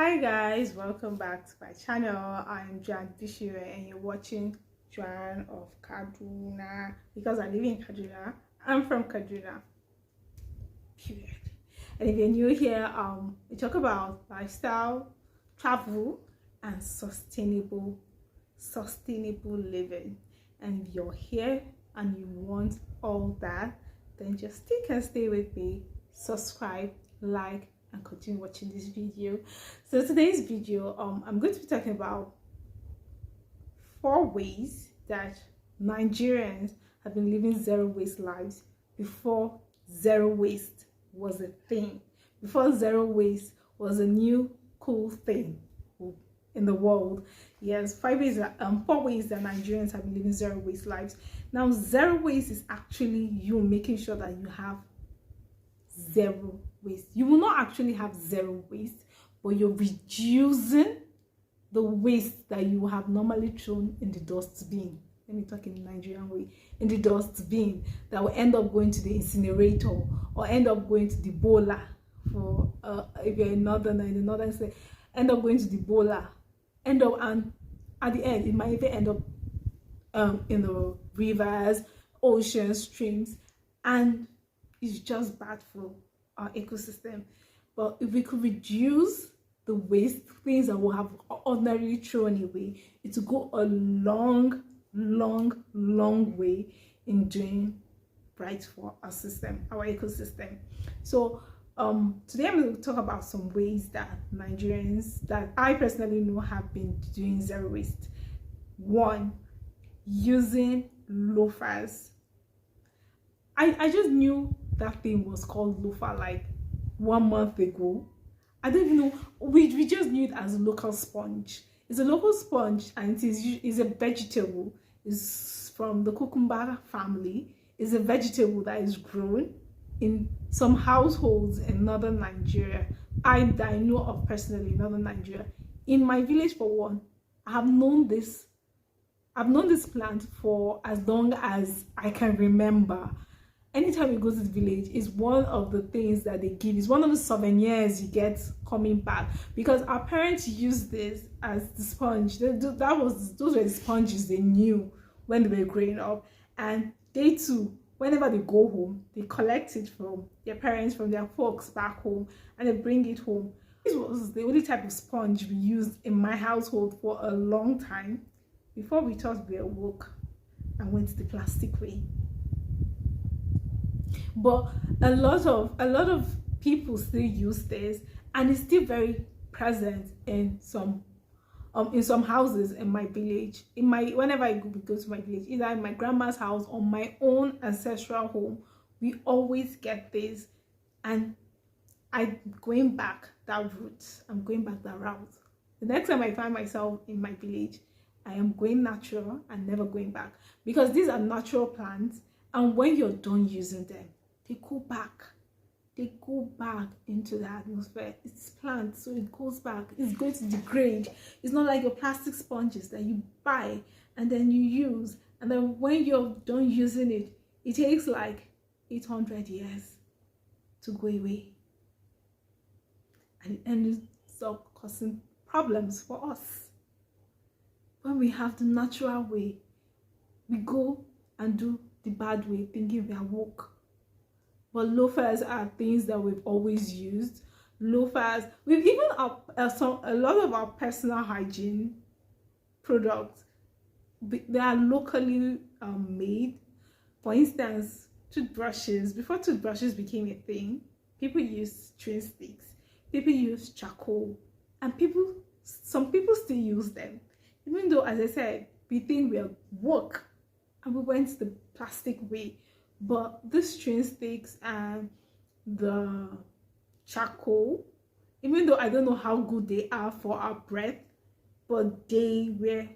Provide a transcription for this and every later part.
Hi guys, welcome back to my channel. I'm Jan Dishire and you're watching Jan of Kaduna because I live in Kaduna. I'm from Kaduna, period. And if you're new here, we talk about lifestyle, travel, and sustainable living. And if you're here and you want all that, then just stick and stay with me, subscribe, like, and continue watching this video. So today's video, I'm going to be talking about 4 ways that Nigerians have been living zero waste lives before zero waste was a thing, before zero waste was a new cool thing in the world. Yes, 4 ways that Nigerians have been living zero waste lives. Now, zero waste is actually you making sure that you have zero waste. You will not actually have zero waste, but you're reducing the waste that you have normally thrown in the dustbin. Let me talk in the Nigerian way. In the dustbin that will end up going to the incinerator or end up going to the boiler. For if you're in the northern state, end up going to the boiler. And at the end, it might even end up in the rivers, oceans, streams, and it's just bad for our ecosystem. But if we could reduce the waste, things that we have ordinarily thrown away, it will go a long way in doing right for our system, our ecosystem. So today I'm going to talk about some ways that Nigerians, that I personally know, have been doing zero waste. 1, using loafers. I just knew that thing was called loafer like 1 month ago. I don't even know. We just knew it as a local sponge. It's a local sponge and it is a vegetable. It's from the cucumber family. It's a vegetable that is grown in some households in northern Nigeria. I know of personally in northern Nigeria. In my village, for one, I've known this plant for as long as I can remember. Anytime you go to the village, is one of the things that they give. It's one of the souvenirs you get coming back, because our parents used this as the sponge. Those were the sponges they knew when they were growing up, and they too, whenever they go home, they collect it from their parents, from their folks back home, and they bring it home. This was the only type of sponge we used in my household for a long time before we thought we were woke and went the plastic way. But a lot of people still use this, and it's still very present in some houses in my village. Whenever I go to my village, either in my grandma's house or my own ancestral home, we always get this. And I'm going back that route. I'm going back that route. The next time I find myself in my village, I am going natural and never going back, because these are natural plants, and when you're done using them, they go back into the atmosphere. It's plants, so it goes back. It's going to degrade. It's not like your plastic sponges that you buy and then you use, and then when you're done using it, it takes like 800 years to go away, and it ends up causing problems for us. When we have the natural way, we go and do the bad way, thinking we are woke. But loafers are things that we've always used. Loafers, we've even a lot of our personal hygiene products, they are locally made. For instance, toothbrushes. Before toothbrushes became a thing, people used chewing sticks, people used charcoal, and some people still use them. Even though, as I said, we think we are woke and we went the plastic way. But these chewing sticks and the charcoal, even though I don't know how good they are for our breath, but they were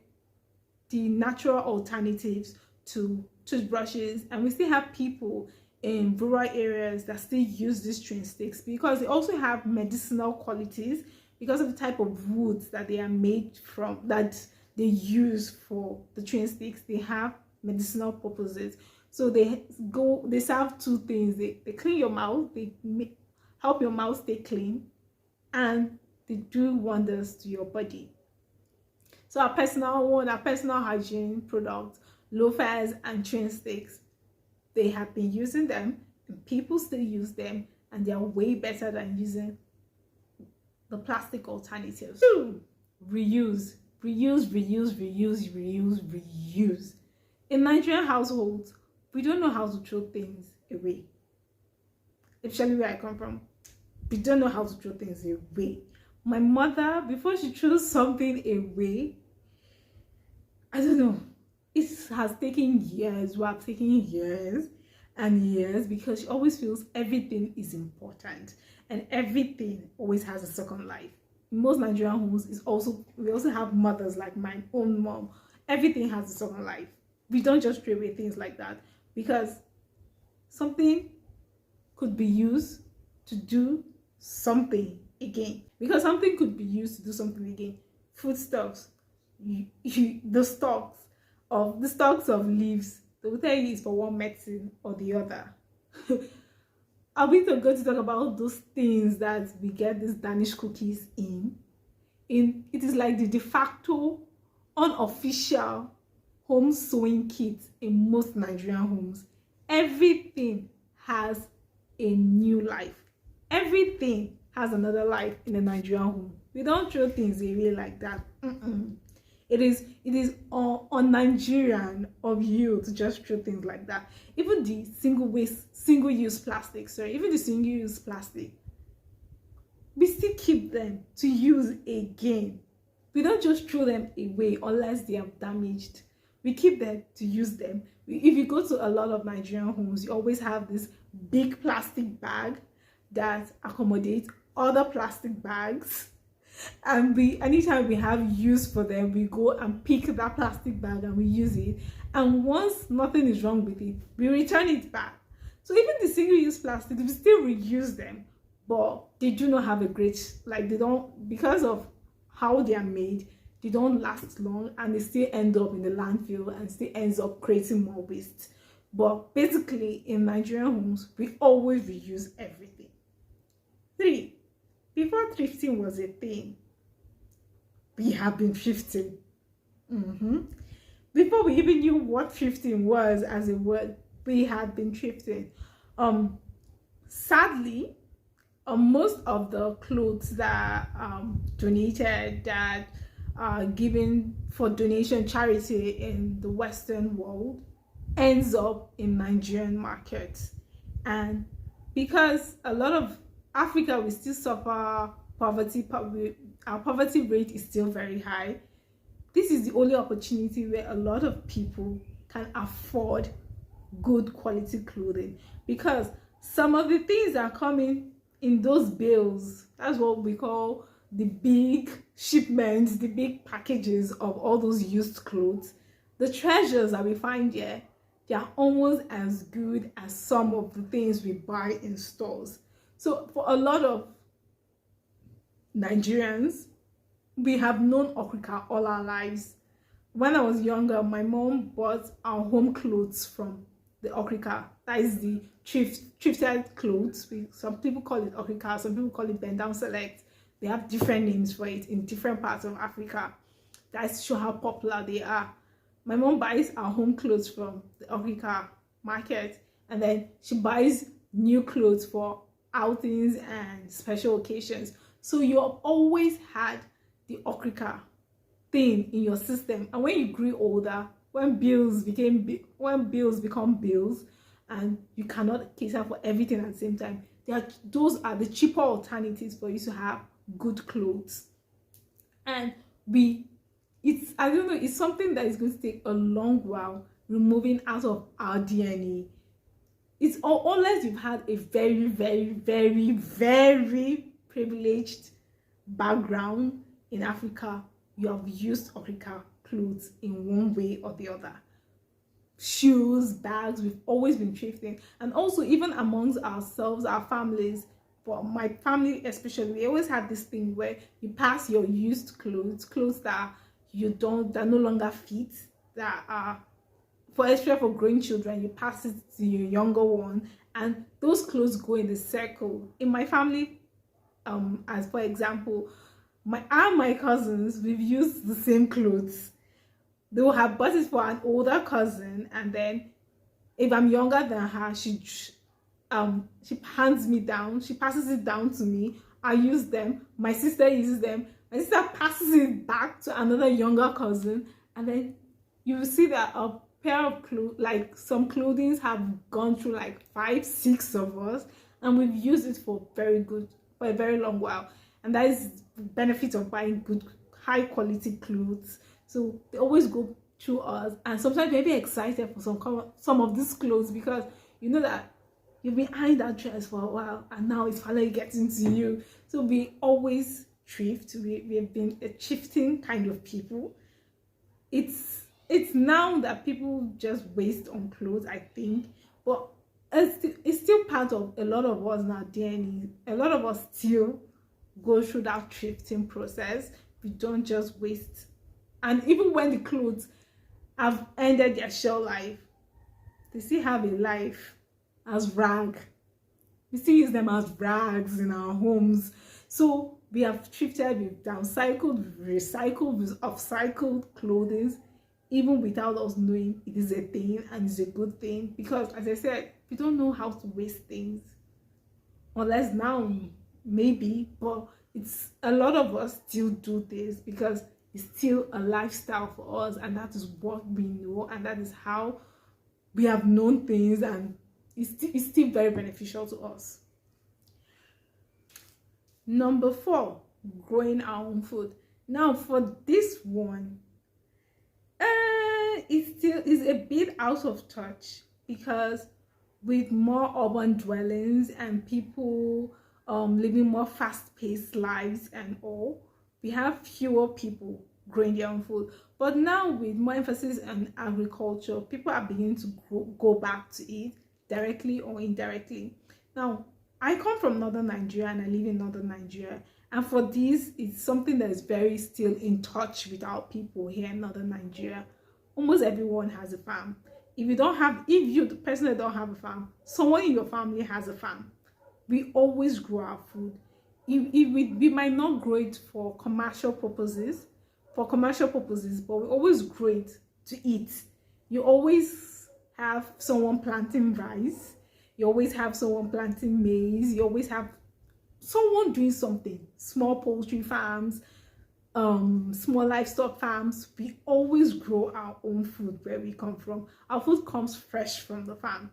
the natural alternatives to toothbrushes. And we still have people in rural areas that still use these chewing sticks because they also have medicinal qualities, because of the type of woods that they are made from, that they use for the chewing sticks. They have medicinal purposes. So they serve 2 things. They clean your mouth, they help your mouth stay clean, and they do wonders to your body. So our personal hygiene products, loafers and train sticks, they have been using them, and people still use them, and they are way better than using the plastic alternatives. 2, reuse. In Nigerian households, we don't know how to throw things away. Especially where I come from, we don't know how to throw things away. My mother, before she throws something away, I don't know, it has taken years, we have taken years and years, because she always feels everything is important and everything always has a second life. In most Nigerian homes, we also have mothers like my own mom. Everything has a second life. We don't just throw away things like that, because something could be used to do something again. Because something could be used to do something again. Foodstuffs, the stalks of leaves, they will tell you it's for one medicine or the other. Are we going to talk about those things that we get these Danish cookies in? It is like the de facto, unofficial home sewing kit in most Nigerian homes. Everything has a new life. Everything has another life in a Nigerian home. We don't throw things away like that. It is on Nigerian of you to just throw things like that. Even the single-use plastic, we still keep them to use again. We don't just throw them away unless they are damaged. We keep them to use them. If you go to a lot of Nigerian homes, you always have this big plastic bag that accommodates other plastic bags. And anytime we have use for them, we go and pick that plastic bag and we use it. And once nothing is wrong with it, we return it back. So even the single-use plastic, we still reuse them, but they do not have a great, they don't, because of how they are made, they don't last long, and they still end up in the landfill and still ends up creating more waste. But basically, in Nigerian homes, we always reuse everything. 3, before thrifting was a thing, we have been thrifting. Before we even knew what thrifting was as a word, we had been thrifting. Sadly, most of the clothes that donated, that are given for donation charity in the Western world, ends up in Nigerian markets. And because a lot of Africa, we still suffer poverty. Our poverty rate is still very high. This is the only opportunity where a lot of people can afford good quality clothing, because some of the things that are coming in those bales, that's what we call the big shipments, the big packages of all those used clothes, the treasures that we find here, they are almost as good as some of the things we buy in stores. So for a lot of Nigerians, we have known Okrika all our lives. When I was younger, my mom bought our home clothes from the Okrika. That is the thrifted clothes. Some people call it Okrika, some people call it Bend Down Select. They have different names for it in different parts of Africa. That shows how popular they are. My mom buys our home clothes from the Okrika market, and then she buys new clothes for outings and special occasions. So you have always had the Okrika thing in your system. And when you grew older, when bills become bills and you cannot cater for everything at the same time, those are the cheaper alternatives for you to have good clothes. And it's something that is going to take a long while removing out of our DNA. It's unless you've had a very, very, very, very privileged background in Africa, you have used Okrika clothes in one way or the other. Shoes, bags, we've always been thrifting. And also, even amongst ourselves, our families, for my family especially, we always had this thing where you pass your used clothes that no longer fit, that are especially for growing children, you pass it to your younger one, and those clothes go in the circle. In my family, as for example, my cousins, we've used the same clothes. They will have bought it for an older cousin, and then if I'm younger than her, she hands me down, she passes it down to me. I use them, my sister uses them, my sister passes it back to another younger cousin, and then you will see that a pair of clothes, like some clothing, have gone through like 5-6 of us, and we've used it for a very long while. And that is the benefit of buying good, high quality clothes. So they always go through us, and sometimes maybe excited for some of these clothes, because you know that you've been eyeing that dress for a while and now it's finally getting to you. So we always thrift. We've been a thrifting kind of people. It's now that people just waste on clothes, I think, but it's still part of a lot of us now DNA. A lot of us still go through that thrifting process. We don't just waste. And even when the clothes have ended their shelf life, they still have a life as rag. We still use them as rags in our homes. So we have thrifted, we've downcycled, we've recycled, we've upcycled clothing, even without us knowing it is a thing, and it's a good thing, because as I said, we don't know how to waste things, unless now maybe, but it's a lot of us still do this because it's still a lifestyle for us, and that is what we know, and that is how we have known things, and it's still very beneficial to us. Number 4, growing our own food. Now for this one, it still is a bit out of touch, because with more urban dwellings and people living more fast-paced lives and all, we have fewer people growing their own food. But now with more emphasis on agriculture, people are beginning to go back to it, directly or indirectly. Now, I come from northern Nigeria and I live in northern Nigeria, and for this, it's something that is very still in touch with our people here in northern Nigeria. Almost everyone has a farm. If you personally don't have a farm, someone in your family has a farm. We always grow our food. We might not grow it for commercial purposes, but we always grow it to eat. You always have someone planting rice. You always have someone planting maize. You always have someone doing something. Small poultry farms, small livestock farms. We always grow our own food where we come from. Our food comes fresh from the farm.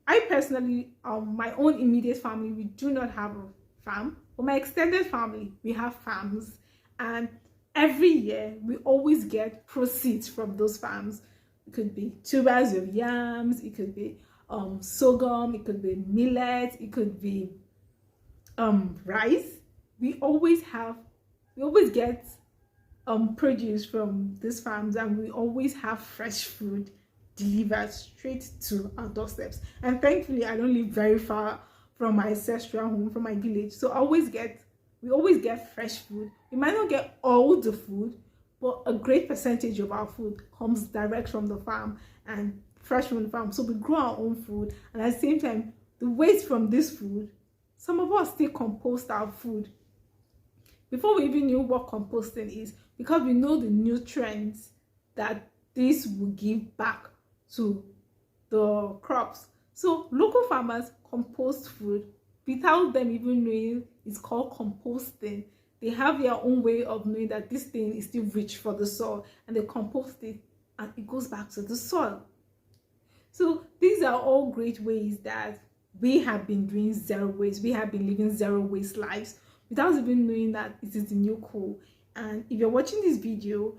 I personally, my own immediate family, we do not have a farm, but my extended family, we have farms, and every year we always get proceeds from those farms. It could be tubers of yams, it could be sorghum, it could be millet, it could be rice. We always get produce from these farms, and we always have fresh food delivered straight to our doorsteps. And thankfully, I don't live very far from my ancestral home, from my village, so we always get fresh food. We might not get all the food, but a great percentage of our food comes direct from the farm and fresh from the farm. So we grow our own food, and at the same time, the waste from this food, some of us still compost our food. Before we even knew what composting is, because we know the nutrients that this will give back to the crops. So local farmers compost food without them even knowing it's called composting. They have their own way of knowing that this thing is still rich for the soil, and they compost it and it goes back to the soil. So these are all great ways that we have been doing zero waste. We have been living zero waste lives without even knowing that it is the new cool. And if you're watching this video,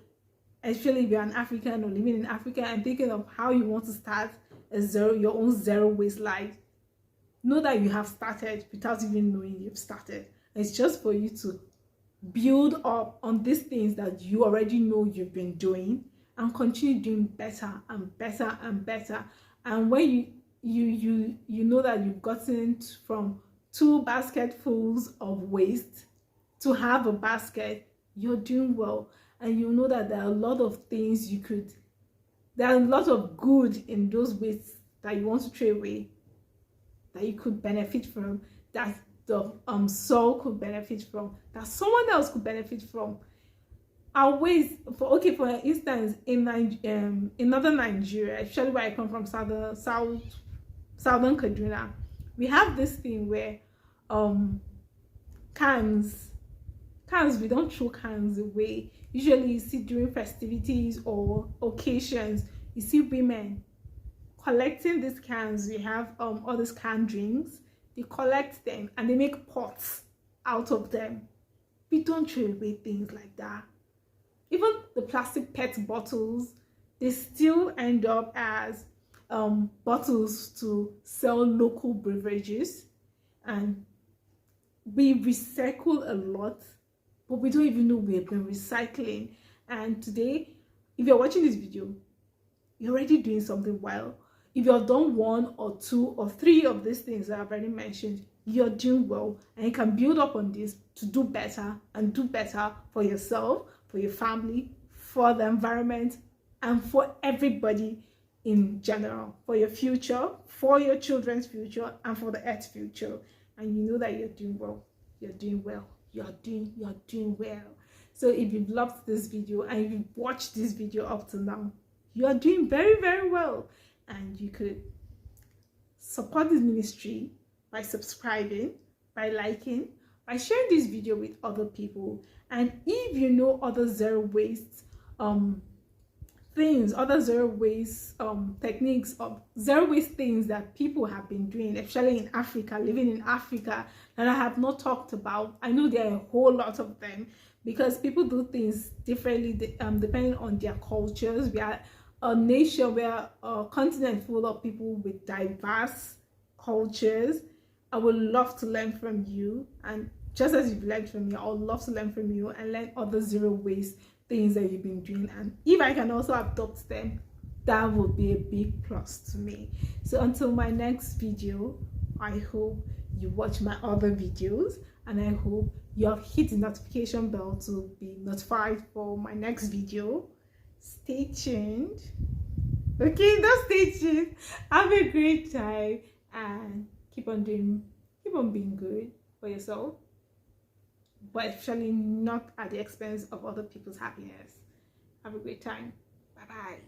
especially if you're an African or living in Africa and thinking of how you want to start your own zero waste life, know that you have started without even knowing you've started. It's just for you to build up on these things that you already know you've been doing, and continue doing better and better and better. And when you know that you've gotten from 2 basketfuls of waste to have a basket, you're doing well. And you know that there are a lot of things there are a lot of good in those wastes that you want to throw away, that you could benefit from, that the soil could benefit from, that someone else could benefit from, are ways for, okay, for instance, in northern Nigeria, especially where I come from, southern Kaduna, we have this thing where cans, we don't throw cans away. Usually you see during festivities or occasions, you see women collecting these cans. We have all these canned drinks, they collect them and they make pots out of them. We don't throw away things like that. Even the plastic PET bottles, they still end up as bottles to sell local beverages. And we recycle a lot, but we don't even know we've been recycling. And today, if you're watching this video, you're already doing something well. If you've done 1 or 2 or 3 of these things that I've already mentioned, you're doing well, and you can build up on this to do better and do better for yourself, for your family, for the environment, and for everybody in general, for your future, for your children's future, and for the earth's future. And you know that you're doing well, you're doing well, you're doing well. So if you've loved this video and if you've watched this video up to now, you are doing very, very well. And you could support this ministry by subscribing, by liking, by sharing this video with other people. And if you know other zero waste things, other zero waste techniques of zero waste things that people have been doing, especially in Africa, living in Africa, that I have not talked about, I know there are a whole lot of them, because people do things differently depending on their cultures. We are a nation, we are a continent full of people with diverse cultures. I would love to learn from you, and just as you've learned from me, I would love to learn from you and learn other zero waste things that you've been doing. And if I can also adopt them, that would be a big plus to me. So until my next video, I hope you watch my other videos, and I hope you have hit the notification bell to be notified for my next video. Stay tuned. Okay, just stay tuned. Have a great time and keep on being good for yourself, but especially not at the expense of other people's happiness. Have a great time. Bye bye.